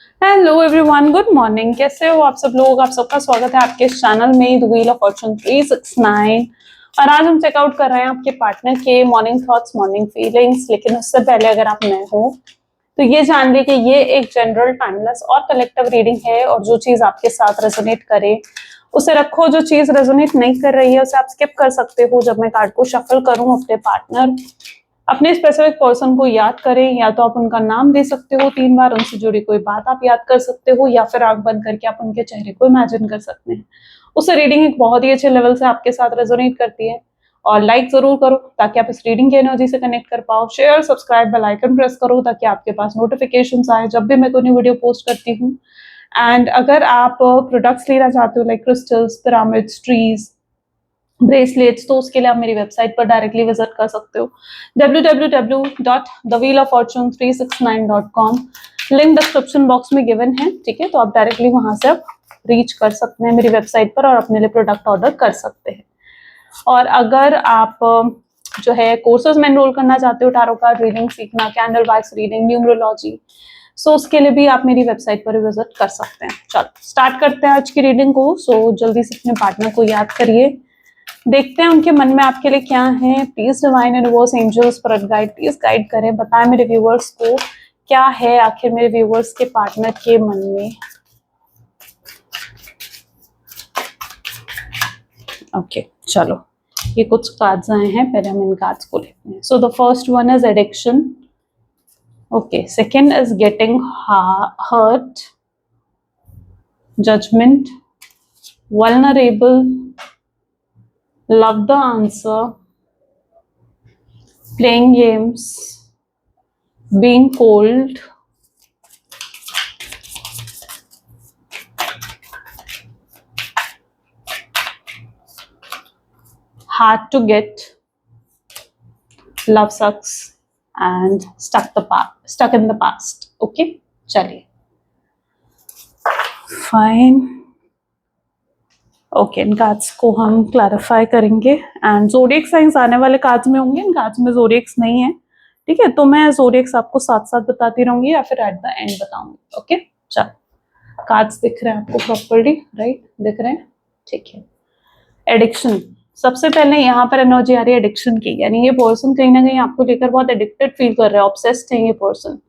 Hello everyone, good morning. कैसे हो आप सब लोग? आप सबका स्वागत है आपके इस चैनल में द व्हील ऑफ फॉर्चून 369। और आज हम चेकआउट कर रहे हैं आपके पार्टनर के मॉर्निंग थॉट्स, मॉर्निंग फीलिंग्स। लेकिन उससे पहले अगर आप नए हो तो ये जान ली कि ये एक जनरल, टाइमलेस और कलेक्टिव रीडिंग है, और जो चीज आपके साथ रेजोनेट करे उसे रखो। जो चीज रेजोनेट नहीं कर रही है उसे आप स्किप कर सकते हो। जब मैं कार्ड को शफल करूं, अपने पार्टनर, अपने स्पेसिफिक पर्सन को याद करें। या तो आप उनका नाम दे सकते हो 3 बार, उनसे जुड़ी कोई बात आप याद कर सकते हो, या फिर आंख बंद करके आप उनके चेहरे को इमेजिन कर सकते हैं। उससे रीडिंग एक बहुत ही अच्छे लेवल से आपके साथ रेजोनेट करती है। और लाइक जरूर करो ताकि आप इस रीडिंग की एनर्जी से कनेक्ट कर पाओ। Share, subscribe, bell icon press करो ताकि आपके पास नोटिफिकेशंस आए जब भी मैं कोई वीडियो पोस्ट करती हूँ। एंड अगर आप प्रोडक्ट्स लेना चाहते हो like crystals, pyramids, trees, bracelets, तो उसके लिए आप मेरी वेबसाइट पर डायरेक्टली विजिट कर सकते हो www.thewheeloffortune369.com। लिंक डिस्क्रिप्शन बॉक्स में गिवन है, ठीक है? तो आप डायरेक्टली वहां से आप रीच कर सकते हैं मेरी वेबसाइट पर और अपने लिए प्रोडक्ट ऑर्डर कर सकते हैं। और अगर आप जो है कोर्सेज में एनरोल करना चाहते हो, टैरो कार्ड रीडिंग सीखना, कैंडल वाइज रीडिंग, न्यूमरोलॉजी, सो उसके लिए भी आप मेरी वेबसाइट पर विजिट कर सकते हैं। चलो स्टार्ट करते हैं आज की रीडिंग को। सो जल्दी से अपने पार्टनर को याद करिए, देखते हैं उनके मन में आपके लिए क्या है। Please divine universe, angels, spirit guide, please guide करें, बताएं मेरे व्यूवर्स को क्या है आखिर मेरे व्यूवर्स के पार्टनर के मन में। ओके चलो, ये कुछ कार्ड्स आए हैं, पहले हम इन कार्ड्स को लेते हैं। So the first one is addiction, okay. Second is getting hurt, judgment, vulnerable, love the answer, playing games, being cold, hard to get, love sucks, and stuck in the past. Okay, चलिए fine. Okay, इन cards को हम clarify करेंगे। And जोडिएक science आने वाले cards में होंगे, इन cards में जोडिएक्स नहीं है, ठीक है? तो मैं जोडिएक्स आपको साथ साथ बताती रहूंगी या फिर एट द एंड बताऊंगी। ओके चलो, कार्ड्स दिख रहे हैं आपको प्रॉपर्ली, राइट? दिख रहे हैं, ठीक है। एडिक्शन, सबसे पहले यहाँ पर एनर्जी आ रही है एडिक्शन की, यानी ये पर्सन कहीं ना कहीं आपको लेकर बहुत एडिक्टेड फील कर रहा है, ऑब्सेस्ड है ये पर्सन।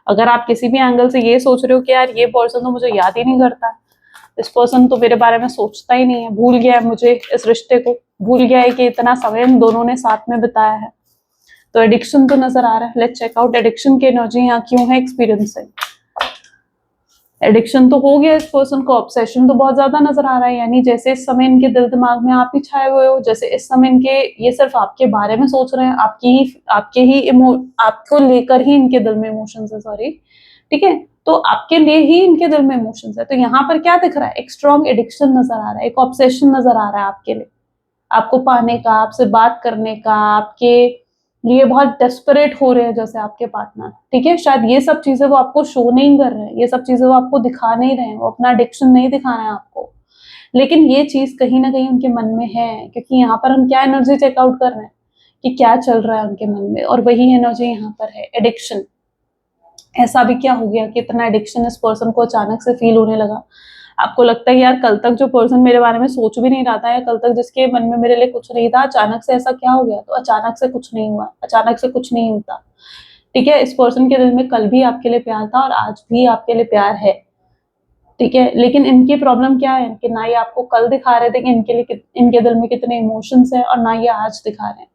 अगर आप किसी भी एंगल से ये सोच रहे हो कि यार ये पर्सन तो मुझे याद ही नहीं करता, इस पर्सन तो मेरे बारे में सोचता ही नहीं है, भूल गया है मुझे, इस रिश्ते को भूल गया है कि इतना समय हम दोनों ने साथ में बिताया है, तो एडिक्शन तो नजर आ रहा है। लेट्स चेक आउट एडिक्शन की एनर्जी यहाँ क्यों है, एक्सपीरियंस से। एडिक्शन तो हो गया इस पर्सन को, ऑब्सेशन तो बहुत ज्यादा नजर आ रहा है, यानी जैसे इस समय इनके दिल दिमाग में आप ही छाए हुए हो, जैसे इस समय इनके ये सिर्फ आपके बारे में सोच रहे हैं, आपको लेकर ही इनके दिल में इमोशंस है, सॉरी, ठीक है? तो आपके लिए ही इनके दिल में इमोशंस है। तो यहाँ पर क्या दिख रहा है, एक स्ट्रॉन्ग एडिक्शन नजर आ रहा है, एक ऑब्सेशन नजर आ रहा है आपके लिए, आपको पाने का, आपसे बात करने का, आपके लिए बहुत डेस्परेट हो रहे हैं जैसे आपके पार्टनर, ठीक है? शायद ये सब चीजें वो आपको शो नहीं कर रहे हैं, ये सब चीजें वो आपको दिखा नहीं रहे हैं, वो अपना एडिक्शन नहीं दिखा रहे हैं आपको, लेकिन ये चीज कहीं ना कहीं उनके मन में है। क्योंकि यहाँ पर हम क्या एनर्जी चेकआउट कर रहे हैं कि क्या चल रहा है उनके मन में, और वही एनर्जी यहाँ पर है, एडिक्शन। ऐसा भी क्या हो गया कि इतना एडिक्शन इस पर्सन को अचानक से फील होने लगा? आपको लगता है यार कल तक जो पर्सन मेरे बारे में सोच भी नहीं रहा था, या कल तक जिसके मन में मेरे लिए कुछ नहीं था, अचानक से ऐसा क्या हो गया? तो अचानक से कुछ नहीं हुआ, अचानक से कुछ नहीं होता, ठीक है? इस पर्सन के दिल में कल भी आपके लिए प्यार था और आज भी आपके लिए प्यार है, ठीक है? लेकिन इनकी प्रॉब्लम क्या है कि ना ये आपको कल दिखा रहे थे कि इनके दिल में कितने इमोशंस है, और ना ये आज दिखा रहे हैं।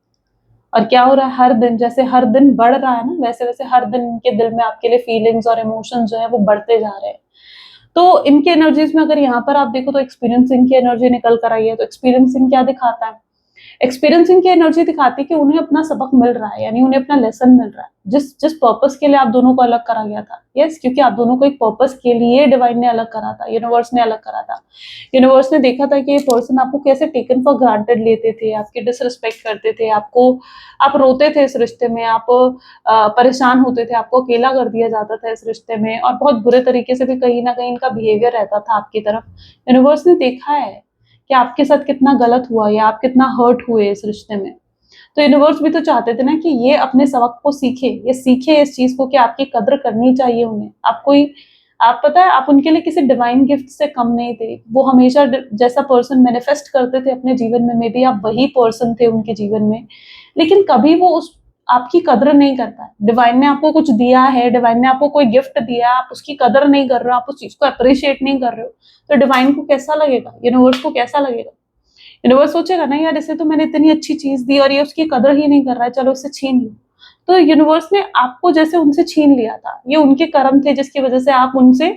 और क्या हो रहा है, हर दिन जैसे हर दिन बढ़ रहा है ना, वैसे वैसे हर दिन इनके दिल में आपके लिए फीलिंग्स और इमोशंस जो है वो बढ़ते जा रहे हैं। तो इनके एनर्जीज में अगर यहाँ पर आप देखो तो एक्सपीरियंसिंग की एनर्जी निकल कर आई है। तो एक्सपीरियंसिंग क्या दिखाता है? एक्सपीरियंसिंग की एनर्जी दिखाती है कि उन्हें अपना सबक मिल रहा है, यानी उन्हें अपना लेसन मिल रहा है, जिस जिस पर्पस के लिए आप दोनों को अलग करा गया था। यस, क्योंकि आप दोनों को एक पर्पस के लिए डिवाइन ने अलग करा था, यूनिवर्स ने अलग करा था। यूनिवर्स ने देखा था कि ये पर्सन आपको कैसे टेकन फॉर ग्रांटेड लेते थे, आपकी डिसरिस्पेक्ट करते थे, आप रोते थे इस रिश्ते में, आप परेशान होते थे, आपको अकेला कर दिया जाता था इस रिश्ते में, और बहुत बुरे तरीके से भी कहीं ना कहीं इनका बिहेवियर रहता था आपकी तरफ। यूनिवर्स ने देखा है कि आपके साथ कितना गलत हुआ या आप कितना हर्ट हुए इस रिश्ते में। तो यूनिवर्स भी तो चाहते थे ना कि ये अपने सबक को सीखे, ये सीखे इस चीज को कि आपकी कद्र करनी चाहिए उन्हें। आप कोई आप पता है आप उनके लिए किसी डिवाइन गिफ्ट से कम नहीं थे। वो हमेशा जैसा पर्सन मैनिफेस्ट करते थे अपने जीवन में, मे बी आप वही पर्सन थे उनके जीवन में, लेकिन कभी वो उस आपकी कदर नहीं करता है। डिवाइन ने आपको कुछ दिया है, डिवाइन ने आपको कोई गिफ्ट दिया, आप उसकी कदर नहीं कर रहे हो, आप उस चीज को अप्रिशिएट नहीं कर रहे हो, तो डिवाइन को कैसा लगेगा, यूनिवर्स को कैसा लगेगा? यूनिवर्स सोचेगा ना यार इसे तो मैंने इतनी अच्छी चीज दी और ये उसकी कदर ही नहीं कर रहा है, चलो इससे छीन लो। तो यूनिवर्स ने आपको जैसे उनसे छीन लिया था, ये उनके कर्म थे जिसकी वजह से आप उनसे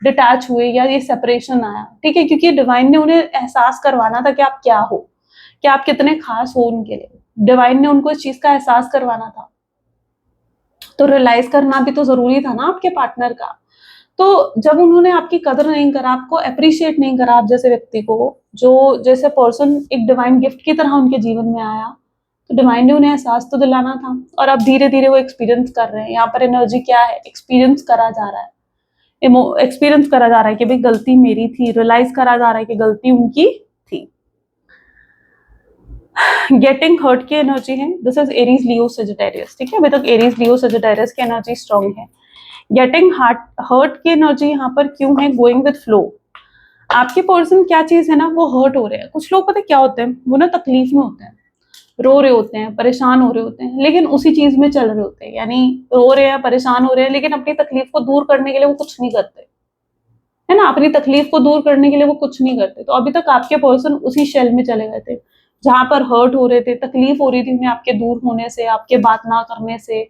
डिटैच हुए या ये सेपरेशन आया, ठीक है, क्योंकि डिवाइन ने उन्हें एहसास करवाना था कि आप क्या हो, कि आप कितने खास हो उनके लिए। डिवाइन ने उनको इस चीज का एहसास करवाना था, तो रियलाइज करना भी तो जरूरी था ना आपके पार्टनर का। तो जब उन्होंने आपकी कदर नहीं करा, आपको अप्रिशिएट नहीं करा, आप जैसे व्यक्ति को, जो जैसे पर्सन एक डिवाइन गिफ्ट की तरह उनके जीवन में आया, तो डिवाइन ने उन्हें एहसास तो दिलाना था। और अब धीरे धीरे वो एक्सपीरियंस कर रहे हैं। यहाँ पर एनर्जी क्या है, एक्सपीरियंस करा जा रहा है, एक्सपीरियंस करा जा रहा है कि भाई गलती मेरी थी, रियलाइज करा जा रहा है कि गलती उनकी थी। गेटिंग हर्ट की एनर्जी है, this is Aries Leo Sagittarius, ठीक है, अभी तक एरीज लियो सजिटेरियस की एनर्जी स्ट्रॉन्ग है। गेटिंग हर्ट की एनर्जी यहाँ पर क्यों है, गोइंग विद फ्लो। आपके पर्सन क्या चीज है ना, वो हर्ट हो रहे हैं। कुछ लोग पता क्या होते हैं, वो ना तकलीफ में होते हैं, रो रहे होते हैं, परेशान हो रहे होते हैं, लेकिन उसी चीज में चल रहे होते हैं, यानी रो रहे हैं, परेशान हो रहे हैं, लेकिन अपनी तकलीफ को दूर करने के लिए वो कुछ नहीं करते, है ना, अपनी तकलीफ को दूर करने के लिए वो कुछ नहीं करते। तो अभी तक आपके पर्सन उसी शेल में चले गए थे, जहां पर हर्ट हो रहे थे, तकलीफ हो रही थी उन्हें आपके दूर होने से, आपके बात ना करने से,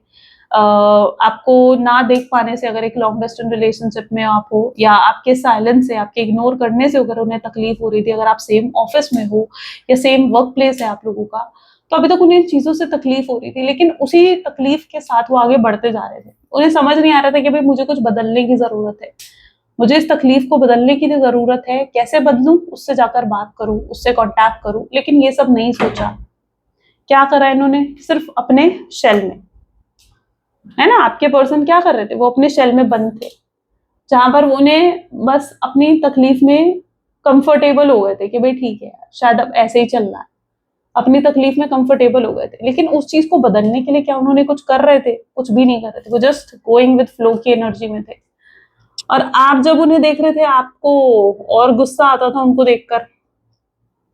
आपको ना देख पाने से, अगर एक लॉन्ग डिस्टेंस रिलेशनशिप में आप हो, या आपके साइलेंस से, आपके इग्नोर करने से अगर उन्हें तकलीफ हो रही थी, अगर आप सेम ऑफिस में हो या सेम वर्क प्लेस है आप लोगों का, तो अभी तक उन्हें इन चीजों से तकलीफ हो रही थी, लेकिन उसी तकलीफ के साथ वो आगे बढ़ते जा रहे थे। उन्हें समझ नहीं आ रहा था कि भाई मुझे कुछ बदलने की जरूरत है, मुझे इस तकलीफ को बदलने की जरूरत है, कैसे बदलूं, उससे जाकर बात करूं, उससे कांटेक्ट करूं, लेकिन ये सब नहीं सोचा। क्या करा इन्होंने, सिर्फ अपने शेल में, है ना, आपके पर्सन क्या कर रहे थे, वो अपने शेल में बंद थे, जहां पर उन्हें बस अपनी तकलीफ में कंफर्टेबल हो गए थे कि भाई ठीक है यार, शायद अब ऐसे ही चल रहा है, अपनी तकलीफ में कंफर्टेबल हो गए थे। लेकिन उस चीज को बदलने के लिए क्या उन्होंने कुछ कर रहे थे, कुछ भी नहीं कर रहे थे, वो जस्ट गोइंग विद फ्लो की एनर्जी में थे। और आप जब उन्हें देख रहे थे, आपको और गुस्सा आता था उनको देखकर,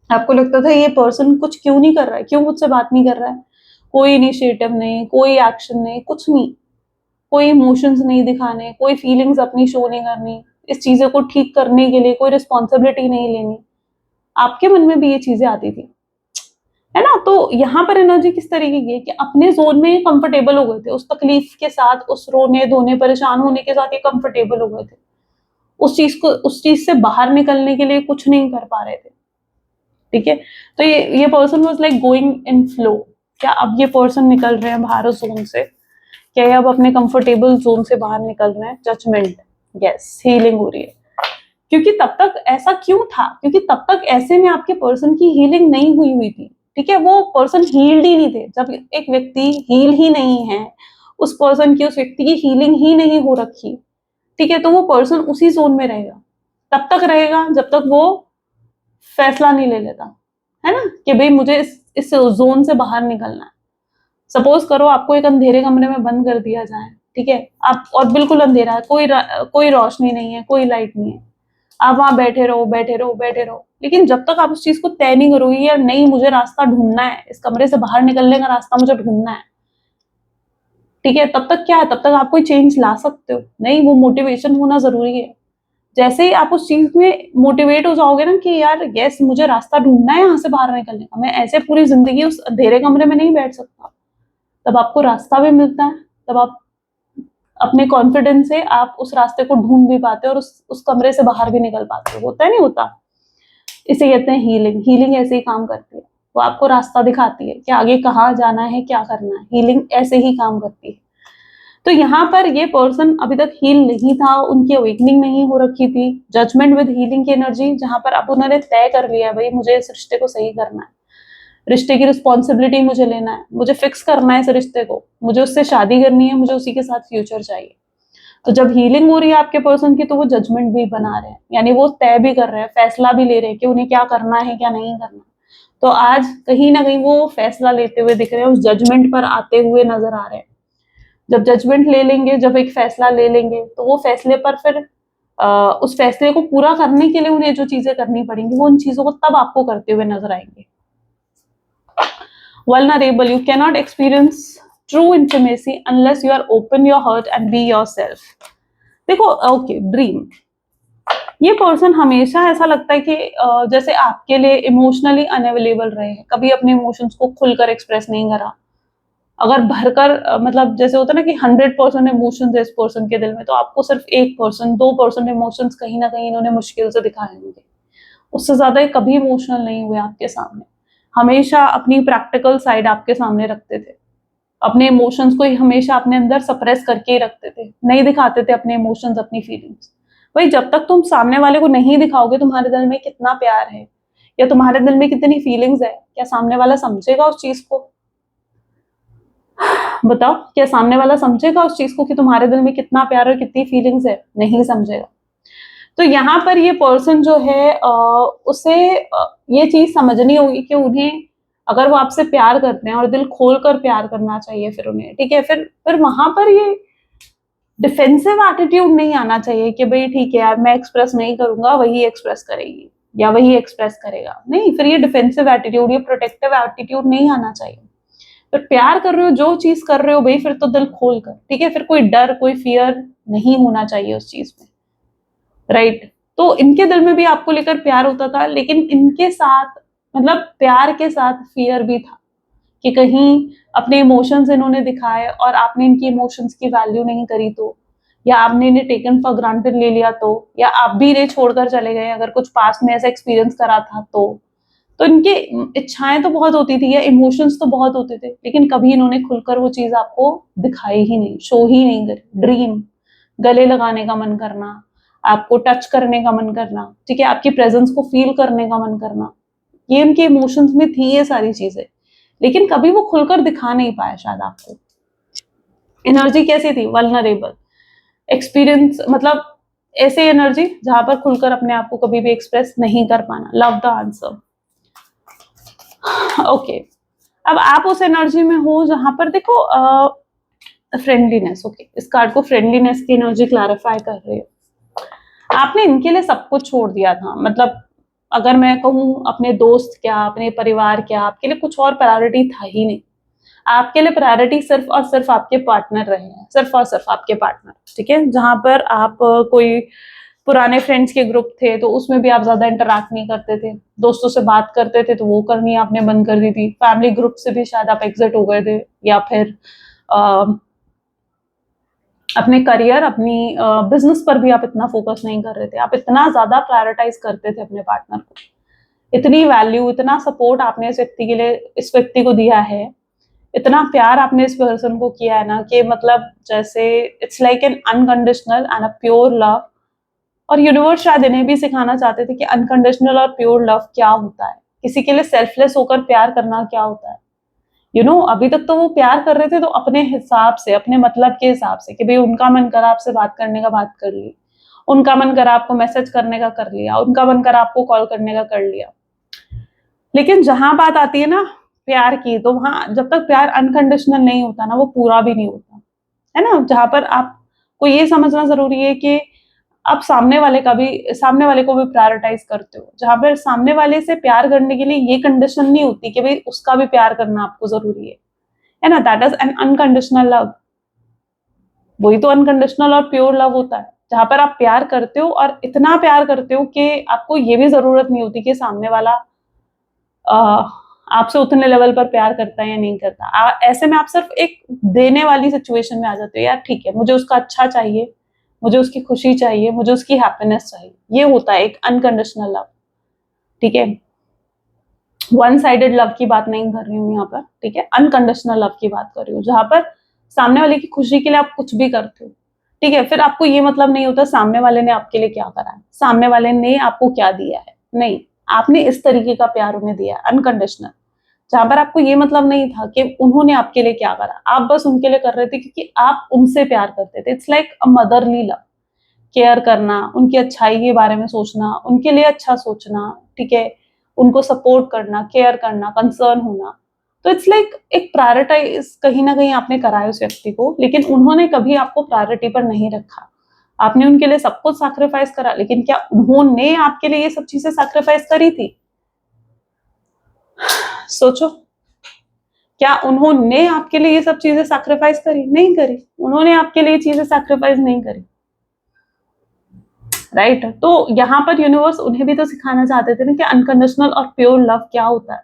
आपको लगता था ये पर्सन कुछ क्यों नहीं कर रहा है, क्यों मुझसे बात नहीं कर रहा है, कोई इनिशिएटिव नहीं, कोई एक्शन नहीं, कुछ नहीं, कोई इमोशंस नहीं दिखाने, कोई फीलिंग्स अपनी शो नहीं करनी, इस चीजों को ठीक करने के लिए कोई रिस्पॉन्सिबिलिटी नहीं लेनी। आपके मन में भी ये चीजें आती थी, है ना। तो यहाँ पर एनर्जी किस तरीके की है कि अपने जोन में कंफर्टेबल हो गए थे, उस तकलीफ के साथ, उस रोने धोने परेशान होने के साथ ये कंफर्टेबल हो गए थे, उस चीज से बाहर निकलने के लिए कुछ नहीं कर पा रहे थे, ठीक है। तो ये person was like going in flow. क्या अब ये पर्सन निकल रहे हैं बाहर उस जोन से, क्या ये अब अपने कंफर्टेबल जोन से बाहर निकल रहे हैं, जजमेंट, यस, हीलिंग हो रही है। क्योंकि तब तक ऐसा क्यों था, क्योंकि तब तक ऐसे में आपके पर्सन की हीलिंग नहीं हुई थी, ठीक है, वो पर्सन हील्ड ही नहीं थे। जब एक व्यक्ति हील ही नहीं है, उस पर्सन की, उस व्यक्ति की हीलिंग ही नहीं हो रखी, ठीक है, तो वो पर्सन उसी जोन में रहेगा, तब तक रहेगा जब तक वो फैसला नहीं ले लेता, है ना, कि भाई मुझे इस जोन से बाहर निकलना है। सपोज करो आपको एक अंधेरे कमरे में बंद कर दिया जाए, ठीक है, आप, और बिल्कुल अंधेरा है, कोई रोशनी नहीं है, कोई लाइट नहीं है, आप वहां बैठे रहो, बैठे रहो, बैठे रहो, लेकिन जब तक आप उस चीज को तय नहीं करोगे यार नहीं मुझे रास्ता ढूंढना है, इस कमरे से बाहर निकलने का रास्ता मुझे ढूंढना है, ठीक है, तब तक क्या है, तब तक आप कोई चेंज ला सकते हो नहीं, वो मोटिवेशन होना जरूरी है। जैसे ही आप उस चीज में मोटिवेट हो जाओगे ना कि यार यस मुझे रास्ता ढूंढना है यहाँ से बाहर निकलने का, मैं ऐसे पूरी जिंदगी उस अंधेरे कमरे में नहीं बैठ सकता, तब आपको रास्ता भी मिलता है, तब आप अपने कॉन्फिडेंस से आप उस रास्ते को ढूंढ भी पाते हो और उस कमरे से बाहर भी निकल पाते हो, होता है नहीं होता। इसे कहते हैं हीलिंग। हीलिंग ऐसे ही काम करती है, वो आपको रास्ता दिखाती है कि आगे कहाँ जाना है, क्या करना है, हीलिंग ऐसे ही काम करती है। तो यहाँ पर ये पर्सन अभी तक हील नहीं था, उनकी अवेकनिंग नहीं हो रखी थी, जजमेंट विद हीलिंग की एनर्जी, जहां पर अब उन्होंने तय कर लिया भाई मुझे इस रिश्ते को सही करना है, रिश्ते की रिस्पॉन्सिबिलिटी मुझे लेना है, मुझे फिक्स करना है इस रिश्ते को, मुझे उससे शादी करनी है, मुझे उसी के साथ फ्यूचर चाहिए। तो जब हीलिंग हो रही है आपके पर्सन की, तो वो जजमेंट भी बना रहे हैं, यानी वो तय भी कर रहे हैं, फैसला भी ले रहे हैं कि उन्हें क्या करना है क्या नहीं करना। तो आज कहीं ना कहीं वो फैसला लेते हुए दिख रहे हैं, उस जजमेंट पर आते हुए नजर आ रहे हैं। जब जजमेंट ले लेंगे, जब एक फैसला ले लेंगे, तो वो फैसले पर फिर उस फैसले को पूरा करने के लिए उन्हें जो चीजें करनी पड़ेंगी, वो उन चीजों को तब आपको करते हुए नजर आएंगे। Vulnerable, you cannot experience true intimacy unless you are open your heart and be yourself. देखो, ओके, ड्रीम, ये पर्सन हमेशा ऐसा लगता है कि जैसे आपके लिए इमोशनली अनअवेलेबल रहे हैं, कभी अपने इमोशंस को खुलकर एक्सप्रेस नहीं करा। अगर भरकर मतलब जैसे होता है ना कि 100% इमोशंस है इस पर्सन के दिल में, तो आपको सिर्फ 1%, 2% इमोशंस कहीं ना कहीं इन्होंने मुश्किल से दिखाए होंगे। उससे ज्यादा ये कभी इमोशनल नहीं हुए आपके सामने। हमेशा अपनी प्रैक्टिकल साइड आपके सामने रखते थे, अपने इमोशंस को ही हमेशा अपने अंदर सप्रेस करके ही रखते थे, नहीं दिखाते थे अपने इमोशंस, अपनी फीलिंग्स। भाई, जब तक तुम सामने वाले को नहीं दिखाओगे तुम्हारे दिल में कितना प्यार है या तुम्हारे दिल में कितनी फीलिंग्स है, क्या सामने वाला समझेगा उस चीज को? बताओ, क्या सामने वाला समझेगा उस चीज को कि तुम्हारे दिल में कितना प्यार और कितनी फीलिंग्स है? नहीं समझेगा। तो यहाँ पर ये पर्सन जो है उसे ये चीज समझनी होगी कि उन्हें, अगर वो आपसे प्यार करते हैं और दिल खोल कर प्यार करना चाहिए फिर उन्हें, ठीक है, फिर वहां पर ये डिफेंसिव एटीट्यूड नहीं आना चाहिए कि भाई ठीक है यार, मैं एक्सप्रेस नहीं करूंगा, वही एक्सप्रेस करेगी या वही एक्सप्रेस करेगा। नहीं, फिर ये डिफेंसिव एटीट्यूड, ये प्रोटेक्टिव एटीट्यूड नहीं आना चाहिए। फिर प्यार कर रहे हो, जो चीज कर रहे हो भाई, फिर तो दिल खोल कर, ठीक है, फिर कोई डर, कोई फियर नहीं होना चाहिए उस चीज में, राइट? तो इनके दिल में भी आपको लेकर प्यार होता था, लेकिन इनके साथ मतलब प्यार के साथ फियर भी था कि कहीं अपने इमोशंस इन्होंने दिखाए और आपने इनकी इमोशंस की वैल्यू नहीं करी तो, या आपने इन्हें टेकन फॉर ग्रांटेड ले लिया तो, या आप भी इन्हें छोड़कर चले गए अगर कुछ पास्ट में ऐसा एक्सपीरियंस करा था तो इनकी इच्छाएं तो बहुत होती थी या इमोशंस तो बहुत होते थे, लेकिन कभी इन्होंने खुलकर वो चीज आपको दिखाई ही नहीं, शो ही नहीं करी। ड्रीम, गले लगाने का मन करना, आपको टच करने का मन करना, ठीक है, आपकी प्रेजेंस को फील करने का मन करना, ये उनके इमोशंस में थी ये सारी चीजें, लेकिन कभी वो खुलकर दिखा नहीं पाया शायद आपको। एनर्जी कैसी थी? वल्नरेबल, एक्सपीरियंस, मतलब ऐसे एनर्जी जहां पर खुलकर अपने आप को कभी भी एक्सप्रेस नहीं कर पाना। Love the answer. ओके, अब आप उस एनर्जी में हो जहां पर देखो फ्रेंडलीनेस, ओके, इस कार्ड को फ्रेंडलीनेस की एनर्जी क्लैरिफाई कर रही है। आपने इनके लिए सब कुछ छोड़ दिया था, मतलब अगर मैं कहूँ अपने दोस्त क्या, अपने परिवार क्या, आपके लिए कुछ और प्रायोरिटी था ही नहीं। आपके लिए प्रायोरिटी सिर्फ और सिर्फ आपके पार्टनर रहे हैं, सिर्फ और सिर्फ आपके पार्टनर, ठीक है। जहां पर आप कोई पुराने फ्रेंड्स के ग्रुप थे तो उसमें भी आप ज्यादा इंटरेक्ट नहीं करते थे, दोस्तों से बात करते थे तो वो करनी आपने बंद कर दी थी, फैमिली ग्रुप से भी शायद आप एग्जिट हो गए थे, या फिर अपने करियर, अपनी बिजनेस पर भी आप इतना फोकस नहीं कर रहे थे, आप इतना ज्यादा प्रायोरिटाइज करते थे अपने पार्टनर को, इतनी वैल्यू, इतना सपोर्ट आपने इस व्यक्ति के लिए, इस व्यक्ति को दिया है, इतना प्यार आपने इस पर्सन को किया है ना कि मतलब जैसे it's like an unconditional and a pure love. और यूनिवर्स शायद इन्हें भी सिखाना चाहते थे कि अनकंडीशनल और प्योर लव क्या होता है, किसी के लिए सेल्फलेस होकर प्यार करना क्या होता है। अभी तक तो वो प्यार कर रहे थे तो अपने हिसाब से, अपने मतलब के हिसाब से, कि भाई उनका मन करा आपसे बात करने का, बात कर ली, उनका मन करा आपको मैसेज करने का, कर लिया, उनका मन करा आपको कॉल करने का, कर लिया। लेकिन जहां बात आती है ना प्यार की, तो वहां जब तक प्यार अनकंडीशनल नहीं होता ना, वो पूरा भी नहीं होता है ना। जहां पर आपको ये समझना जरूरी है कि आप सामने वाले को भी प्रायोरिटाइज करते हो, जहां पर सामने वाले से प्यार करने के लिए ये कंडीशन नहीं होती कि भाई उसका भी प्यार करना आपको जरूरी है ना। That is an unconditional love. वही तो अनकंडीशनल और प्योर लव होता है, जहां पर आप प्यार करते हो और इतना प्यार करते हो कि आपको ये भी जरूरत नहीं होती कि सामने वाला आपसे उतने लेवल पर प्यार करता है या नहीं करता। ऐसे में आप सिर्फ एक देने वाली सिचुएशन में आ जाते हो, यार ठीक है, मुझे उसका अच्छा चाहिए, मुझे उसकी खुशी चाहिए, मुझे उसकी हैप्पीनेस चाहिए। ये होता है एक अनकंडीशनल लव, ठीक है। वन साइडेड लव की बात नहीं कर रही हूँ यहाँ पर, ठीक है, अनकंडीशनल लव की बात कर रही हूँ, जहां पर सामने वाले की खुशी के लिए आप कुछ भी करते हो, ठीक है। फिर आपको ये मतलब नहीं होता सामने वाले ने आपके लिए क्या करा है, सामने वाले ने आपको क्या दिया है, नहीं, आपने इस तरीके का प्यार उन्हें दिया, अनकंडीशनल, जहां पर आपको ये मतलब नहीं था कि उन्होंने आपके लिए क्या करा, आप बस उनके लिए कर रहे थे क्योंकि आप उनसे प्यार करते थे। It's like a motherly love, care करना, उनकी अच्छाई के बारे में सोचना, उनके लिए अच्छा सोचना, ठीक है, उनको सपोर्ट करना, केयर करना, कंसर्न होना। तो इट्स लाइक एक प्रायोरिटाइज कहीं ना कहीं आपने कराया उस व्यक्ति को, लेकिन उन्होंने कभी आपको प्रायोरिटी पर नहीं रखा। आपने उनके लिए सब कुछ सैक्रिफाइस करा, लेकिन क्या उन्होंने आपके लिए ये सब चीजें सैक्रिफाइस करी थी? सोचो, क्या उन्होंने आपके लिए ये सब चीजें सैक्रिफाइस करी? नहीं करी। उन्होंने आपके लिए चीजें सैक्रिफाइस नहीं करी, राइट? तो यहाँ पर यूनिवर्स उन्हें भी तो सिखाना चाहते थे ना कि अनकंडीशनल और प्योर लव क्या होता है।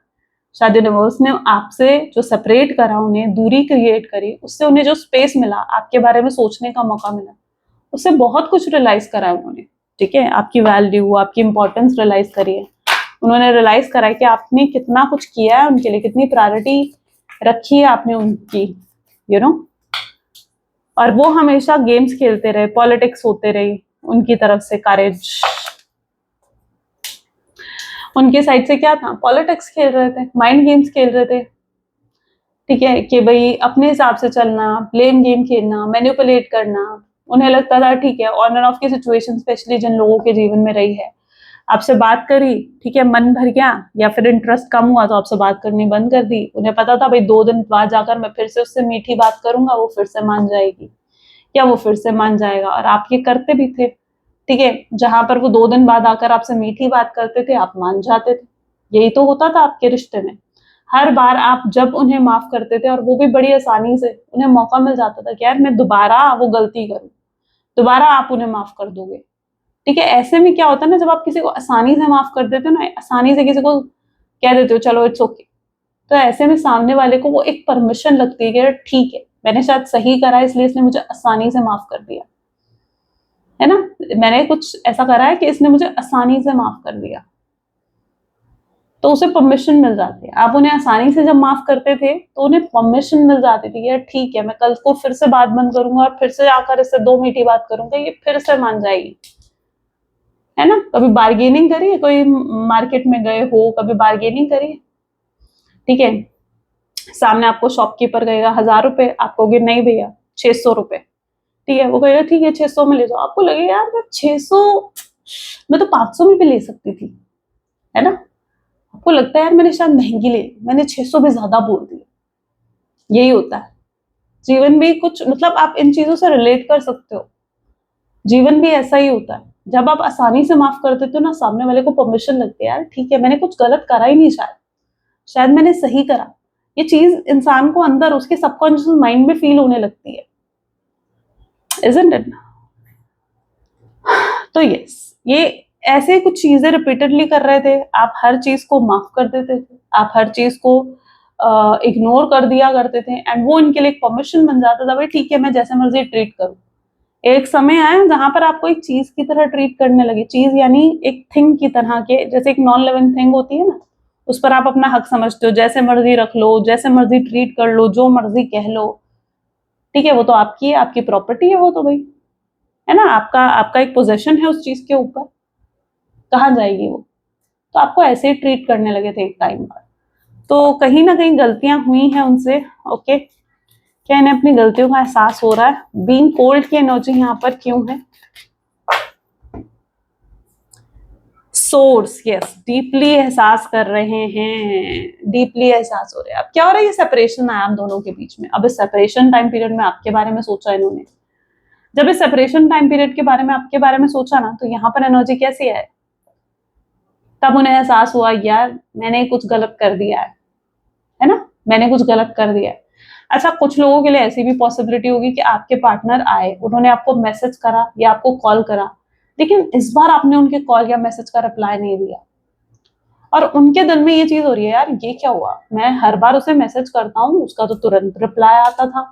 शायद यूनिवर्स ने आपसे जो सेपरेट करा, उन्हें दूरी क्रिएट करी, उससे उन्हें जो स्पेस मिला, आपके बारे में सोचने का मौका मिला, उससे बहुत कुछ रियलाइज करा उन्होंने। ठीक है, आपकी वैल्यू, आपकी इंपॉर्टेंस रियलाइज करी है उन्होंने। रियलाइज करा है कि आपने कितना कुछ किया है उनके लिए, कितनी प्रायोरिटी रखी है आपने उनकी, यू नो। और वो हमेशा गेम्स खेलते रहे, पॉलिटिक्स होते रही उनकी तरफ से, करेज उनके साइड से क्या था? पॉलिटिक्स खेल रहे थे, माइंड गेम्स खेल रहे थे। ठीक है, कि भाई अपने हिसाब से चलना, ब्लेम गेम खेलना, मैनिपुलेट करना। उन्हें लगता था ठीक है, ऑन एंड ऑफ की सिचुएशन स्पेशली जिन लोगों के जीवन में रही है, आपसे बात करी, ठीक है, मन भर गया या फिर इंटरेस्ट कम हुआ तो आपसे बात करनी बंद कर दी। उन्हें पता था भाई 2 दिन बाद जाकर मैं फिर से उससे मीठी बात करूंगा, वो फिर से मान जाएगी या वो फिर से मान जाएगा। और आप ये करते भी थे, ठीक है। जहां पर वो 2 दिन बाद आकर आपसे मीठी बात करते थे, आप मान जाते थे। यही तो होता था आपके रिश्ते में। हर बार आप जब उन्हें माफ करते थे, और वो भी बड़ी आसानी से, उन्हें मौका मिल जाता था कि यार मैं दोबारा वो गलती करूं, दोबारा आप उन्हें माफ कर दोगे। ठीक है, ऐसे में क्या होता है ना, जब आप किसी को आसानी से माफ कर देते हो ना, आसानी से किसी को कह देते हो चलो इट्स ओके, तो ऐसे में सामने वाले को वो एक परमिशन लगती है कि यार ठीक है, मैंने शायद सही करा इसलिए इसने मुझे आसानी से माफ कर दिया, है ना। मैंने कुछ ऐसा करा है कि इसने मुझे आसानी से माफ कर दिया, तो उसे परमिशन मिल जाती है। आप उन्हें आसानी से जब माफ करते थे तो उन्हें परमिशन मिल जाती थी, यार ठीक है, मैं कल को फिर से बात बंद करूंगा और फिर से आकर इससे 2 मीठी बात करूंगा, ये फिर से मान जाएगी, है ना। कभी बार्गेनिंग करिए, कोई मार्केट में गए हो, कभी बार्गेनिंग करिए, ठीक है। सामने आपको शॉपकीपर कहेगा 1000 रुपए, आप कहोगे नहीं भैया 600 रुपए, ठीक है। वो कहेगा ठीक है 600 में ले जाओ, आपको लगेगा यार मैं 600, मैं तो 500 में भी ले सकती थी, है ना। आपको लगता है यार मैंने शायद महंगी ले ली, मैंने 600 भी ज्यादा बोल दिया। यही होता है जीवन भी, कुछ मतलब आप इन चीजों से रिलेट कर सकते हो। जीवन भी ऐसा ही होता है, जब आप आसानी से माफ कर देते हो ना, सामने वाले को परमिशन लगती है, यार ठीक है, मैंने कुछ गलत करा ही नहीं, शायद शायद मैंने सही करा। ये चीज इंसान को अंदर उसके सबकॉन्शियस माइंड में फील होने लगती है, इजंट इट? तो यस, ये ऐसे कुछ चीजें रिपीटेडली कर रहे थे, आप हर चीज को माफ कर देते थे, आप हर चीज को इग्नोर कर दिया करते थे, एंड वो इनके लिए एक परमिशन बन जाता था, भाई ठीक है मैं जैसे मर्जी ट्रीट करूं। एक समय आया जहां पर आपको एक चीज की तरह ट्रीट करने लगे, चीज यानी एक थिंग की तरह के, जैसे एक नॉन लिविंग थिंग होती है ना, उस पर आप अपना हक समझते हो, जैसे मर्जी रख लो, जैसे मर्जी ट्रीट कर लो, जो मर्जी कह लो, ठीक है, वो तो आपकी है, आपकी प्रॉपर्टी है वो तो भाई, है ना, आपका आपका एक पोजेशन है उस चीज के ऊपर, कहाँ जाएगी वो। तो आपको ऐसे ही ट्रीट करने लगे थे एक टाइम पर। तो कहीं ना कहीं गलतियां हुई हैं उनसे, ओके। क्या इन्हें अपनी गलतियों का एहसास हो रहा है? बीइंग कोल्ड की एनर्जी यहाँ पर क्यों है? सोर्स, यस, डीपली एहसास कर रहे हैं, डीपली एहसास हो रहे हैं। अब क्या हो रहा है, ये सेपरेशन आया आप दोनों के बीच में। अब इस सेपरेशन टाइम पीरियड में आपके बारे में सोचा इन्होंने। जब इस सेपरेशन टाइम पीरियड के बारे में आपके बारे में सोचा ना, तो यहाँ पर एनर्जी कैसी है? तब उन्हें एहसास हुआ यार मैंने कुछ गलत कर दिया है ना, मैंने कुछ गलत कर दिया है। अच्छा, कुछ लोगों के लिए ऐसी भी पॉसिबिलिटी होगी कि आपके पार्टनर आए, उन्होंने आपको मैसेज करा या आपको कॉल करा, लेकिन इस बार आपने उनके कॉल या मैसेज का रिप्लाई नहीं दिया, और उनके दिल में ये चीज हो रही है, यार ये क्या हुआ, मैं हर बार उसे मैसेज करता हूँ, उसका तो तुरंत रिप्लाई आता था,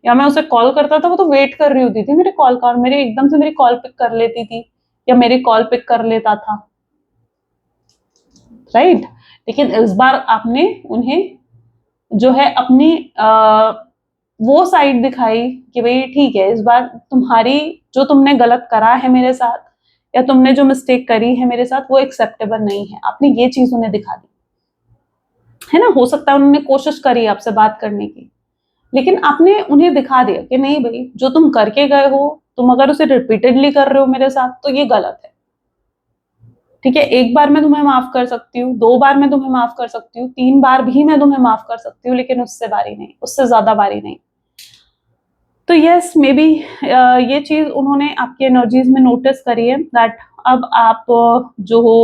या मैं उसे कॉल करता था वो तो वेट कर रही होती थी मेरे कॉल का, और मेरे एकदम से मेरी कॉल पिक कर लेती थी या मेरी कॉल पिक कर लेता था, राइट। लेकिन इस बार आपने उन्हें जो है अपनी वो साइड दिखाई कि भाई ठीक है, इस बार तुम्हारी जो तुमने गलत करा है मेरे साथ, या तुमने जो मिस्टेक करी है मेरे साथ, वो एक्सेप्टेबल नहीं है। आपने ये चीज उन्हें दिखा दी, है ना। हो सकता है उन्होंने कोशिश करी आपसे बात करने की, लेकिन आपने उन्हें दिखा दिया कि नहीं भाई, जो तुम करके गए हो, तुम अगर उसे रिपीटेडली कर रहे हो मेरे साथ, तो ये गलत है, ठीक है, एक बार मैं तुम्हें माफ कर सकती हूँ, 2 बार मैं तुम्हें माफ कर सकती हूँ, 3 बार भी मैं तुम्हें माफ कर सकती हूँ, लेकिन उससे बारी नहीं, उससे ज्यादा बारी नहीं। तो यस, मे बी ये चीज उन्होंने आपकी एनर्जीज में नोटिस करी है दैट अब आप जो हो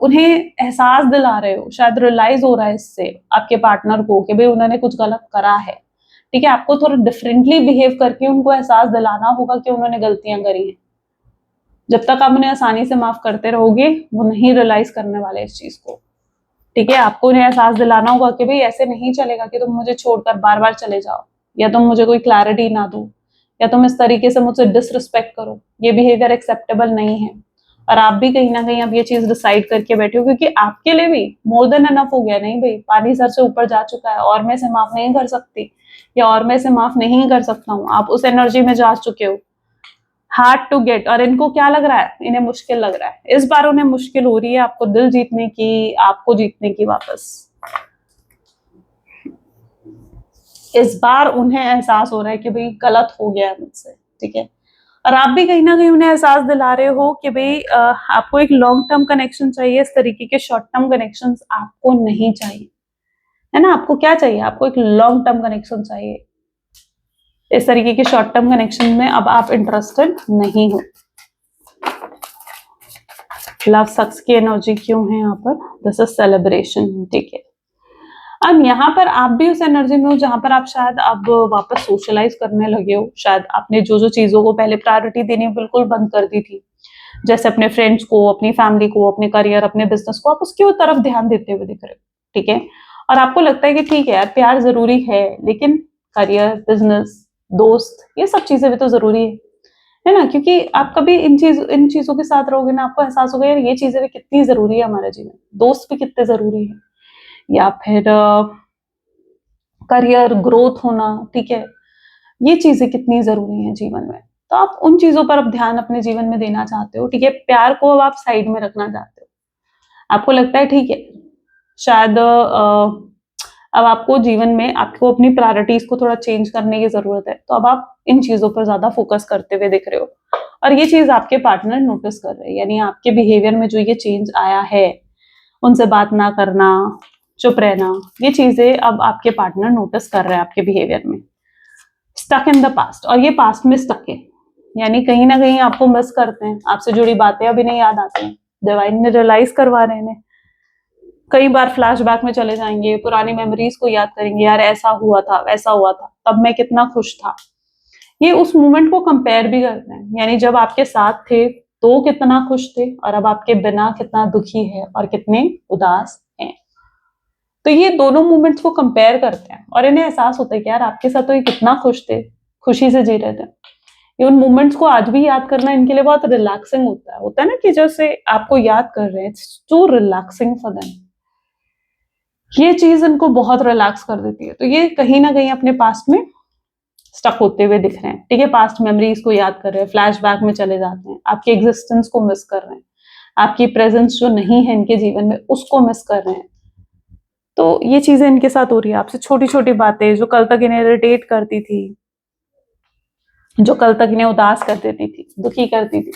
उन्हें एहसास दिला रहे हो, शायद रियलाइज हो रहा है इससे आपके पार्टनर को कि भाई उन्होंने कुछ गलत करा है। ठीक है, आपको थोड़ा डिफरेंटली बिहेव करके उनको एहसास दिलाना होगा कि उन्होंने गलतियां करी हैं। जब तक आप उन्हें आसानी से माफ करते रहोगे, वो नहीं रियलाइज करने वाले इस चीज को। ठीक है, आपको उन्हें एहसास दिलाना होगा कि भाई ऐसे नहीं चलेगा कि तुम मुझे छोड़कर बार बार चले जाओ, या तुम मुझे कोई क्लैरिटी ना दो, या तुम इस तरीके से मुझसे डिसरिस्पेक्ट करो। ये बिहेवियर एक्सेप्टेबल नहीं है। और आप भी कहीं ना कहीं अब ये चीज डिसाइड करके बैठे हो, क्योंकि आपके लिए भी मोर देन एनफ हो गया। नहीं भाई, पानी सर से ऊपर जा चुका है, और मैं इसे माफ नहीं कर सकती, या और मैं इसे माफ नहीं कर सकता हूँ। आप उस एनर्जी में जा चुके हो, हार्ड टू गेट। और इनको क्या लग रहा है, इन्हें मुश्किल लग रहा है। इस बार उन्हें मुश्किल हो रही है आपको दिल जीतने की, आपको जीतने की वापस। इस बार उन्हें एहसास हो रहा है कि भाई गलत हो गया है मुझसे। ठीक है, और आप भी कहीं ना कहीं उन्हें एहसास दिला रहे हो कि भाई आपको एक लॉन्ग टर्म कनेक्शन चाहिए, इस तरीके के शॉर्ट टर्म कनेक्शन आपको नहीं चाहिए, है ना। आपको क्या चाहिए, आपको एक लॉन्ग टर्म कनेक्शन चाहिए। इस तरीके के शॉर्ट टर्म कनेक्शन में अब आप इंटरेस्टेड नहीं हो। लव सक्स की एनर्जी क्यों है यहाँ पर, दिस इज सेलिब्रेशन। ठीक है, अब यहाँ पर आप भी उस एनर्जी में हो जहां पर आप शायद अब वापस सोशलाइज करने लगे हो। शायद आपने जो जो चीजों को पहले प्रायोरिटी देनी बिल्कुल बंद कर दी थी, जैसे अपने फ्रेंड्स को, अपनी फैमिली को, अपने करियर, अपने बिजनेस को, आप उसकी तरफ ध्यान देते हुए दिख रहे हो। ठीक है, और आपको लगता है कि ठीक है यार, प्यार जरूरी है, लेकिन करियर, बिजनेस, दोस्त, ये सब चीजें भी तो जरूरी है ना। क्योंकि आप कभी इन चीजों के साथ रहोगे ना, आपको एहसास होगा यार ये चीजें भी कितनी जरूरी है हमारे जीवन, दोस्त भी कितने जरूरी है, या फिर करियर ग्रोथ होना। ठीक है, ये चीजें कितनी जरूरी है जीवन में। तो आप उन चीजों पर अब ध्यान अपने जीवन में देना चाहते हो। ठीक है, प्यार को अब आप साइड में रखना चाहते हो। आपको लगता है ठीक है, शायद अब आपको जीवन में आपको अपनी प्रायोरिटीज को थोड़ा चेंज करने की जरूरत है। तो अब आप इन चीजों पर ज्यादा फोकस करते हुए दिख रहे हो, और ये चीज आपके पार्टनर नोटिस कर रहे हैं। यानी आपके बिहेवियर में जो ये चेंज आया है, उनसे बात ना करना, चुप रहना, ये चीजें अब आपके पार्टनर नोटिस कर रहे हैं आपके बिहेवियर में। स्टक इन द पास्ट, और ये पास्ट में स्टक है, यानी कहीं ना कहीं आपको मिस करते हैं, आपसे जुड़ी बातें अभी नहीं याद आती हैं। डिवाइन ने रियलाइज करवा रहे हैं, कई बार फ्लैशबैक में चले जाएंगे, पुरानी मेमोरीज को याद करेंगे, यार ऐसा हुआ था, वैसा हुआ था, तब मैं कितना खुश था। ये उस मोमेंट को कंपेयर भी करते हैं, यानी जब आपके साथ थे तो कितना खुश थे, और अब आपके बिना कितना दुखी है और कितने उदास हैं। तो ये दोनों मोमेंट्स को कंपेयर करते हैं, और इन्हें एहसास होता है कि यार आपके साथ तो ये कितना खुश थे, खुशी से जी रहे थे। ये उन मोमेंट्स को आज भी याद करना इनके लिए बहुत रिलैक्सिंग होता है ना, कि जैसे आपको याद कर रहे हैं, it's too relaxing for them. ये चीज इनको बहुत रिलैक्स कर देती है। तो ये कहीं ना कहीं अपने पास्ट में स्टक होते हुए दिख रहे हैं। ठीक है, पास्ट मेमोरीज को याद कर रहे हैं, फ्लैशबैक में चले जाते हैं, आपकी एग्जिस्टेंस को मिस कर रहे हैं, आपकी प्रेजेंस जो नहीं है इनके जीवन में उसको मिस कर रहे हैं। तो ये चीजें इनके साथ हो रही है। आपसे छोटी छोटी बातें जो कल तक इन्हें इरिटेट करती थी, जो कल तक इन्हें उदास कर देती थी, दुखी करती थी,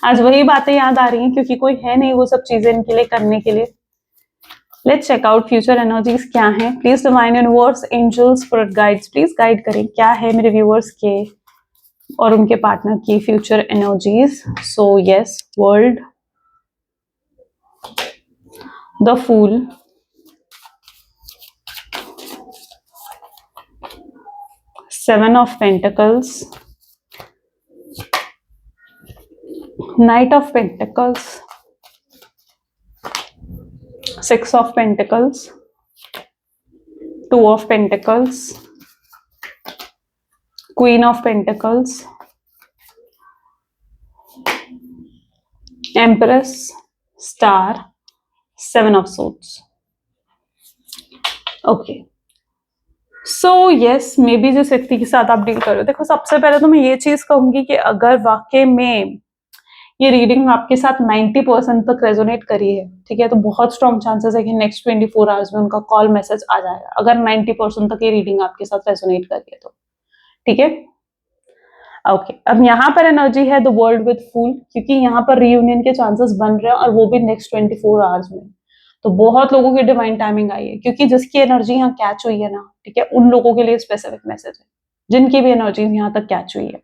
आज वही बातें याद आ रही हैं, क्योंकि कोई है नहीं वो सब चीजें इनके लिए करने के लिए। Let's check out future energies क्या हैं। Please divine universe, angels, spirit guides, please guide करें क्या है मेरे व्यूअर्स के और उनके पार्टनर की future energies. So yes, world, the fool, Seven of Pentacles, Knight of Pentacles, Six of Pentacles, Two of Pentacles, Queen of Pentacles, Empress, Star, Seven of Swords. Okay. So yes, may be जिस व्यक्ति के साथ आप deal कर रहे हो, देखो सबसे पहले तो मैं ये चीज कहूंगी कि अगर वाकई में ये रीडिंग आपके साथ 90% तक रेजोनेट करी है, ठीक है, तो बहुत स्ट्रॉन्ग चांसेस है कि नेक्स्ट 24 आवर्स में उनका कॉल मैसेज आ जाएगा, अगर 90% तक ये रीडिंग आपके साथ रेजोनेट करी है तो। ठीक है, ओके अब यहाँ पर एनर्जी है द वर्ल्ड विद फूल, क्योंकि यहाँ पर रियूनियन के चांसेस बन रहे हैं और वो भी नेक्स्ट 24 आवर्स में। तो बहुत लोगों की डिवाइन टाइमिंग आई है, क्योंकि जिसकी एनर्जी यहाँ कैच हुई है ना, ठीक है, उन लोगों के लिए स्पेसिफिक मैसेज है जिनकी भी एनर्जी यहाँ तक कैच हुई है।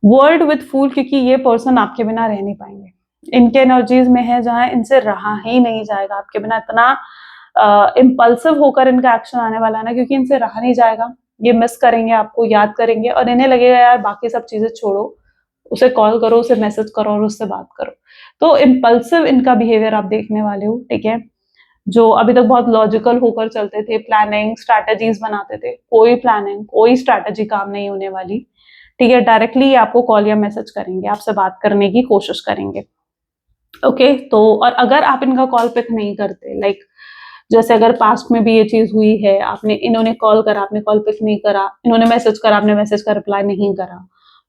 वर्ल्ड विद फूल, क्योंकि ये पर्सन आपके बिना रह नहीं पाएंगे, इनके एनर्जीज में है जहां इनसे रहा ही नहीं जाएगा आपके बिना। इतना इम्पल्सिव होकर इनका एक्शन आने वाला है ना, क्योंकि इनसे रहा नहीं जाएगा। ये मिस करेंगे, आपको याद करेंगे और इन्हें लगेगा यार बाकी सब चीजें छोड़ो, उसे कॉल करो, उसे मैसेज करो और उससे बात करो। तो इम्पल्सिव इनका बिहेवियर आप देखने वाले हो, ठीक है। जो अभी तक बहुत लॉजिकल होकर चलते थे, प्लानिंग स्ट्रैटेजीज बनाते थे, कोई प्लानिंग कोई स्ट्रैटेजी काम नहीं होने वाली, ठीक है। डायरेक्टली आपको कॉल या मैसेज करेंगे, आपसे बात करने की कोशिश करेंगे। ओके तो और अगर आप इनका कॉल पिक नहीं करते, लाइक जैसे अगर पास्ट में भी ये चीज हुई है, आपने इन्होंने कॉल करा, आपने कॉल पिक नहीं करा, इन्होंने मैसेज करा, आपने मैसेज का रिप्लाई नहीं करा,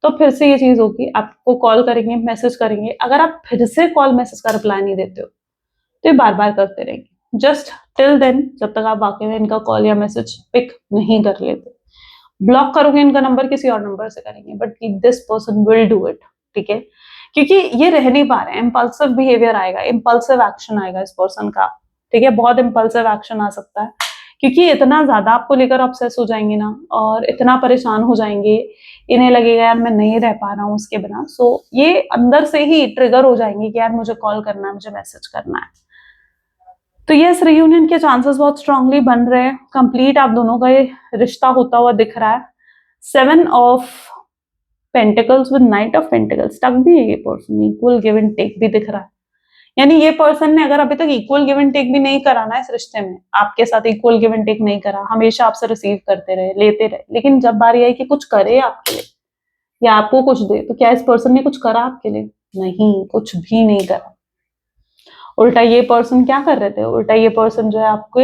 तो फिर से ये चीज होगी, आपको कॉल करेंगे, मैसेज करेंगे, अगर आप फिर से कॉल मैसेज का रिप्लाई नहीं देते हो तो ये बार बार करते रहेंगे, जस्ट टिल देन, जब तक आप वाकई में इनका कॉल या मैसेज पिक नहीं कर लेते। ब्लॉक करोगे इनका नंबर, किसी और नंबर से करेंगे, but this person will do it, ठीक है, क्योंकि ये रह नहीं पा रहे हैं। इम्पल्सिव बिहेवियर आएगा, इम्पल्सिव एक्शन आएगा इस पर्सन का, ठीक है, बहुत इम्पल्सिव एक्शन आ सकता है, क्योंकि इतना ज्यादा आपको लेकर ऑब्सेस हो जाएंगे ना, और इतना परेशान हो जाएंगे, इन्हें लगेगा यार मैं नहीं रह पा रहा हूँ उसके बिना। सो ये अंदर से ही ट्रिगर हो जाएंगे कि यार मुझे कॉल करना है, मुझे मैसेज करना है। तो ये रियूनियन के चांसेस बहुत स्ट्रांगली बन रहे हैं, कंप्लीट आप दोनों का ये रिश्ता होता हुआ दिख रहा है। 7 of pentacles with knight of pentacles, टक भी है ये person, equal give and take भी दिख रहा है। यानी ये पर्सन ने अगर अभी तक इक्वल गिव एंड टेक भी नहीं करा ना इस रिश्ते में, आपके साथ इक्वल गिव एंड टेक नहीं करा, हमेशा आपसे रिसीव करते रहे, लेते रहे, लेकिन जब बारी आई कि कुछ करे आपके लिए या आपको कुछ दे, तो क्या इस पर्सन ने कुछ करा आपके लिए? नहीं, कुछ भी नहीं करा। उल्टा ये पर्सन क्या कर रहे थे, उल्टा ये पर्सन जो है आपको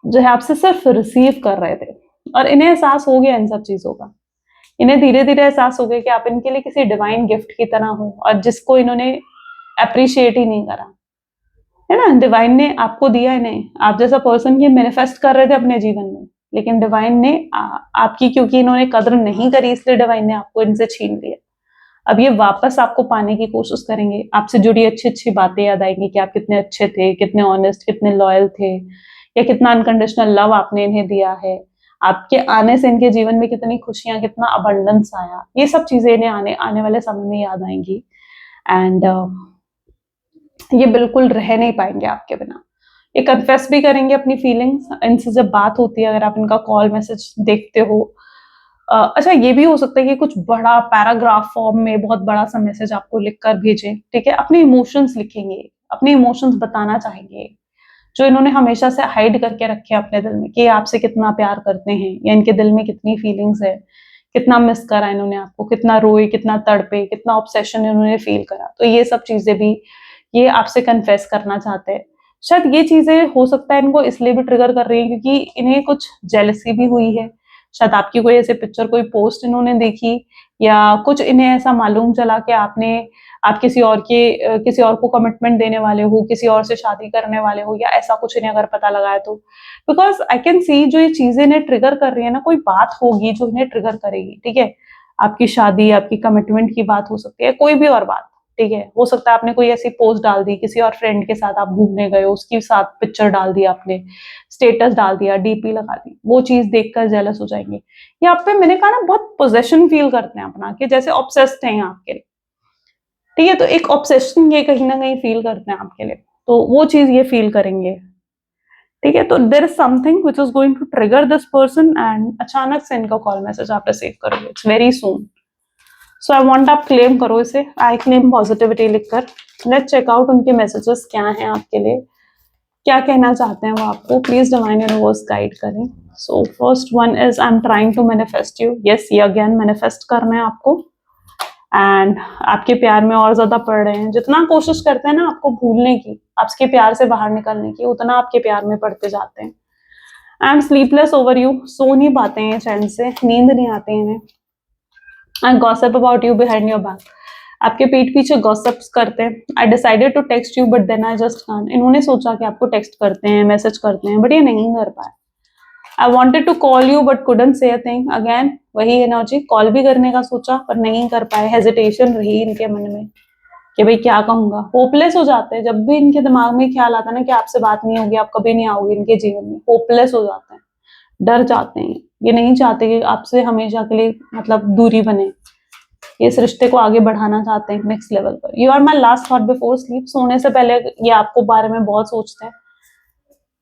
जो है आपसे सिर्फ रिसीव कर रहे थे, और इन्हें एहसास हो गया इन सब चीजों का। इन्हें धीरे धीरे एहसास हो गया कि आप इनके लिए किसी डिवाइन गिफ्ट की तरह हो, और जिसको इन्होंने अप्रिशिएट ही नहीं करा, है ना। डिवाइन ने आपको दिया इन्हें, आप जैसा पर्सन ये मैनिफेस्ट कर रहे थे अपने जीवन में, लेकिन डिवाइन ने आपकी, क्योंकि इन्होंने कदर नहीं करी, इसलिए डिवाइन ने आपको इनसे छीन लिया। अब ये वापस आपको पाने की कोशिश करेंगे, आपसे जुड़ी अच्छी अच्छी बातें याद आएंगी कि आप कितने अच्छे थे, कितने ऑनेस्ट, कितने लॉयल थे, या कितना अनकंडीशनल लव आपने इन्हें दिया है, आपके आने से इनके जीवन में कितनी खुशियां, कितना अबंडेंस आया, ये सब चीजें इन्हें आने वाले समय में याद आएंगी। एंड ये बिल्कुल रह नहीं पाएंगे आपके बिना। ये कन्फेस भी करेंगे अपनी फीलिंग्स, इनसे जब बात होती है, अगर आप इनका कॉल मैसेज देखते हो। अच्छा ये भी हो सकता है कि कुछ बड़ा पैराग्राफ फॉर्म में बहुत बड़ा सा मैसेज आपको लिखकर भेजें, ठीक है, अपने इमोशंस लिखेंगे, अपने इमोशंस बताना चाहेंगे, जो इन्होंने हमेशा से हाइड करके रखे हैं अपने दिल में, कि आपसे कितना प्यार करते हैं, या इनके दिल में कितनी फीलिंग्स है, कितना मिस करा इन्होंने आपको, कितना रोए, कितना तड़पे, कितना ऑब्सेशन इन्होंने फील करा। तो ये सब चीजें भी ये आपसे कन्फेस करना चाहते हैं। शायद ये चीजें हो सकता है इनको इसलिए भी ट्रिगर कर रही है क्योंकि इन्हें कुछ जेलसी भी हुई है, शायद आपकी कोई ऐसे पिक्चर, कोई पोस्ट इन्होंने देखी, या कुछ इन्हें ऐसा मालूम चला कि आप किसी और को कमिटमेंट देने वाले हो, किसी और से शादी करने वाले हो, या ऐसा कुछ इन्हें अगर पता लगा है तो। बिकॉज आई कैन सी जो ये चीजें इन्हें ट्रिगर कर रही है ना, कोई बात होगी जो इन्हें ट्रिगर करेगी, ठीक है। आपकी शादी, आपकी कमिटमेंट की बात हो सकती है, कोई भी और बात, ठीक है। हो सकता है आपने कोई ऐसी पोस्ट डाल दी, किसी और फ्रेंड के साथ आप घूमने गए हो, उसके साथ पिक्चर डाल दी आपने, स्टेटस डाल दिया, डीपी लगा दी, वो चीज देखकर जेलस हो जाएंगे। या आप पे मैंने कहा ना, बहुत पोजेशन फील करते हैं अपना, कि जैसे ऑब्सेस्ड हैं आपके लिए, ठीक है। तो एक ऑब्सेशन ये कहीं ना कहीं फील करते हैं आपके लिए, तो वो चीज ये फील करेंगे, ठीक है। तो there is something which is going to trigger this person, and अचानक से इनका कॉल मैसेज आप रिसीव करोगे, it's very soon. So I want आप क्लेम करो इसे, आई क्लेम पॉजिटिविटी लिखकर। लेट्स चेक आउट उनके मैसेजेस क्या हैं आपके लिए, क्या कहना चाहते हैं वो आपको। प्लीज डिवाइन यूनिवर्स गाइड करें। So first one is I am trying to manifest you. Yes, ये अगेन मैनिफेस्ट करना है आपको, एंड आपके प्यार में और ज्यादा पड़ रहे हैं। जितना कोशिश करते हैं ना आपको भूलने की, आपके प्यार से बाहर निकलने की, उतना आपके प्यार में पड़ते जाते हैं। I am sleepless over you, सो नहीं पाते हैं चैन से, नींद नहीं आती इन्हें। I gossip about you behind your back, आपके पीठ पीछे गॉसिप्स करते हैं। I decided to text you but then I just can't, इन्होंने सोचा कि आपको टेक्स्ट करते हैं, मैसेज करते हैं, बट ये नहीं कर पाए। I wanted to call you but couldn't say a thing, again वही एनर्जी, कॉल भी करने का सोचा पर नहीं कर पाए, हेजिटेशन रही इनके मन में कि भाई क्या कहूंगा, होपलेस हो जाते हैं जब भी इनके दिमाग में ख्याल आता है ना कि आपसे बात नहीं होगी, आप कभी नहीं आओगे इनके जीवन में, होपलेस हो जाते हैं, डर जाते हैं, ये नहीं चाहते कि आपसे हमेशा के लिए मतलब दूरी बने, ये इस रिश्ते को आगे बढ़ाना चाहते हैं नेक्स्ट लेवल पर। You are my last thought before sleep, सोने से पहले ये आपको बारे में बहुत सोचते हैं।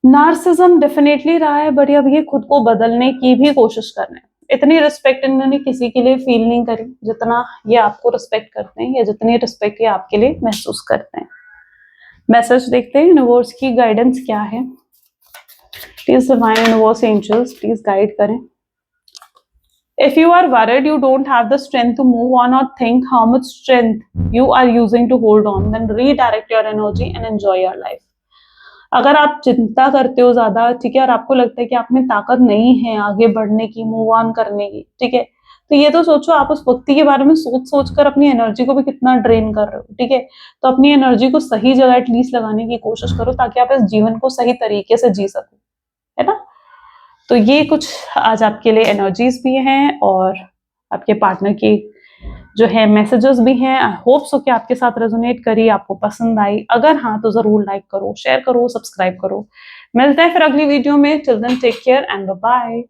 नार्सिज्म डेफिनेटली रहा है, बट अब ये खुद को बदलने की भी कोशिश कर रहे हैं। इतनी रिस्पेक्ट इन्होंने किसी के लिए फील नहीं करी जितना ये आपको रिस्पेक्ट करते हैं, या जितनी रिस्पेक्ट ये आपके लिए महसूस करते हैं। मैसेज देखते हैं यूनिवर्स की गाइडेंस क्या है। Please divine universe angels please guide करें। If you are worried you don't have the strength to move on or think how much strength you are using to hold on, then redirect your energy and enjoy your life. अगर आप चिंता करते हो ज्यादा, ठीक है, और आपको लगता है कि आप में ताकत नहीं है आगे बढ़ने की, मूव ऑन करने की, ठीक है, तो ये तो सोचो आप उस व्यक्ति के बारे में सोच सोच कर अपनी एनर्जी को भी कितना ड्रेन कर रहे हो, ठीक है, तो अपनी एनर्जी को सही जगह एटलीस्ट लगाने की कोशिश करो ताकि आप इस जीवन को सही तरीके से जी सको, है ना। तो ये कुछ आज आपके लिए एनर्जीज भी हैं और आपके पार्टनर की जो है मैसेजेस भी हैं। आई होप सो कि आपके साथ रेजोनेट करी, आपको पसंद आई। अगर हाँ तो जरूर लाइक करो, शेयर करो, सब्सक्राइब करो। मिलते हैं फिर अगली वीडियो में। Till then take care and bye bye.